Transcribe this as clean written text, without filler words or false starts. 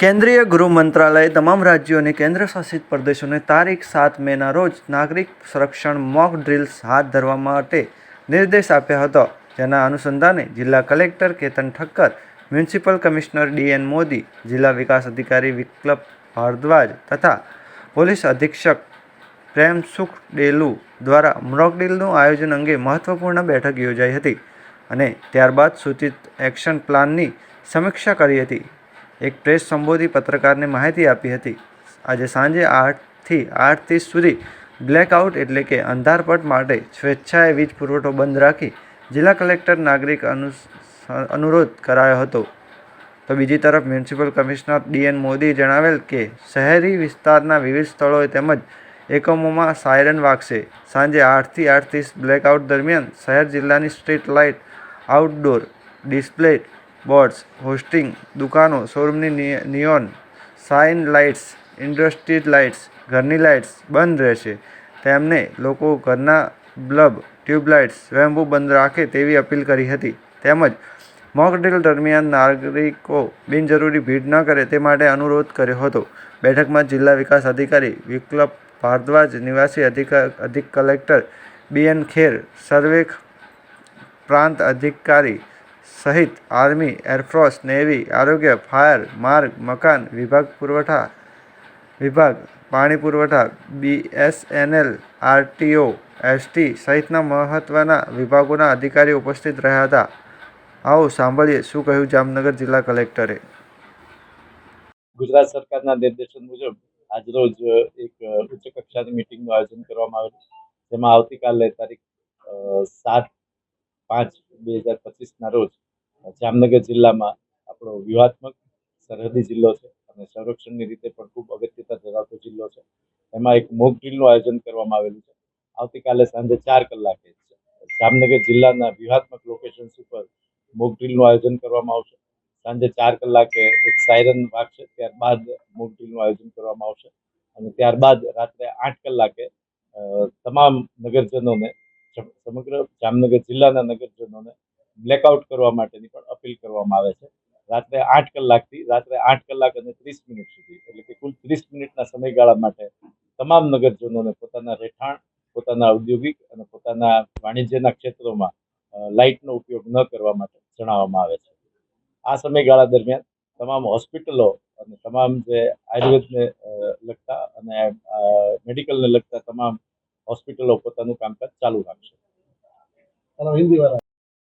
કેન્દ્રીય ગૃહ મંત્રાલયે તમામ રાજ્યો અને કેન્દ્રશાસિત પ્રદેશોને તારીખ 7 મેના રોજ નાગરિક સંરક્ષણ મોક ડ્રિલ્સ હાથ ધરવા માટે નિર્દેશ આપ્યો હતો, જેના અનુસંધાને જિલ્લા collector Ketan Thakkar, municipal commissioner D N. Modi, જિલ્લા વિકાસ અધિકારી વિપ્લબ ભારદ્વાજ તથા પોલીસ અધિક્ષક પ્રેમસુખ ડેલુ દ્વારા મોક ડ્રિલનું આયોજન અંગે મહત્વપૂર્ણ બેઠક યોજાઈ હતી અને ત્યારબાદ સૂચિત એક્શન પ્લાનની સમીક્ષા કરી હતી. એક પ્રેસ સંબોધી પત્રકારને માહિતી આપી હતી. આજે સાંજે 8 થી 8:30 સુધી બ્લેકઆઉટ એટલે કે અંધારપટ માટે સ્વેચ્છાએ વીજ પુરવઠો બંધ રાખી જિલ્લા કલેક્ટર નાગરિક અનુરોધ કરાયો હતો. તો બીજી તરફ મ્યુનિસિપલ કમિશનર ડી.એન. મોદીએ જણાવેલ કે શહેરી વિસ્તારના વિવિધ સ્થળોએ તેમજ એકમોમાં સાયરન વાગશે. સાંજે 8 થી 8:30 બ્લેકઆઉટ દરમિયાન શહેર જિલ્લાની street light, outdoor display boards, hosting દુકાનો, શોરૂમની neon sign lights, industry lights, ઘરની લાઇટ્સ બંધ રહેશે. તેમને લોકો ઘરના બલ્બ, ટ્યુબલાઇટ્સ સ્વયંભૂ બંધ રાખે તેવી અપીલ કરી હતી. તેમજ મોક ડ્રિલ દરમિયાન નાગરિકો બિનજરૂરી ભીડ ન કરે તે માટે અનુરોધ કર્યો હતો. બેઠકમાં જિલ્લા વિકાસ અધિકારી વિપ્લબ ભારદ્વાજ, નિવાસી અધિક કલેક્ટર બી.એન. ખેર, સર્વે પ્રાંત અધિકારી સહિત આર્મી, એરફોર્સ, નેવી, આરોગ્ય, ફાયર, માર્ગ મકાન વિભાગ, પુરવઠા વિભાગ, પાણી પુરવઠા, BSNL, આરટીઓ, એસટી સહિતના મહત્વના વિભાગોના અધિકારીઓ ઉપસ્થિત રહ્યા હતા. આવો સાંભળીએ શું કહ્યું જામનગર જિલ્લા કલેક્ટરે. ગુજરાત સરકારના નિર્દેશન મુજબ આજરોજ એક ઉચ્ચ કક્ષાની મિટિંગનું આયોજન કરવામાં આવેલું, જેમાં આવતીકાલે તારીખ 7/5/2025ના રોજ જામનગર જિલ્લામાં આપણો વ્યૂહાત્મક સરહદી જિલ્લો છે અને સંરક્ષણની રીતે પણ ખૂબ અગત્યતા ધરાવતો જિલ્લો છે. એમાં એક મોક ડ્રિલનું આયોજન કરવામાં આવેલું છે. આવતીકાલે સાંજે 4 કલાકે જામનગર જિલ્લાના વ્યૂહાત્મક લોકેશન્સ ઉપર મોક ડ્રિલનું આયોજન કરવામાં આવશે. સાંજે 4 કલાકે એક સાયરન વાગશે, ત્યારબાદ મોક ડ્રિલનું આયોજન કરવામાં આવશે અને ત્યારબાદ રાત્રે 8 કલાકે તમામ નગરજનોને, સમગ્ર જામનગર જિલ્લાના નગરજનોને બ્લેકઆઉટ કરવા માટેની પણ અપીલ કરવામાં આવે છે. રાત્રે 8 કલાકથી રાત્રે 8 કલાક અને 30 મિનિટ સુધી, એટલે કે કુલ 30 મિનિટના સમયગાળા માટે તમામ નગરજનોને પોતાના રહેઠાણ, પોતાના ઔદ્યોગિક અને પોતાના વાણિજ્યના ક્ષેત્રોમાં લાઇટનો ઉપયોગ ન કરવા માટે જણાવવામાં આવે છે. આ સમયગાળા દરમિયાન તમામ હોસ્પિટલો અને તમામ જે આયુર્વેદને લગતા અને મેડિકલને લગતા તમામ હોસ્પિટલો પોતાનું કામકાજ ચાલુ રાખશે.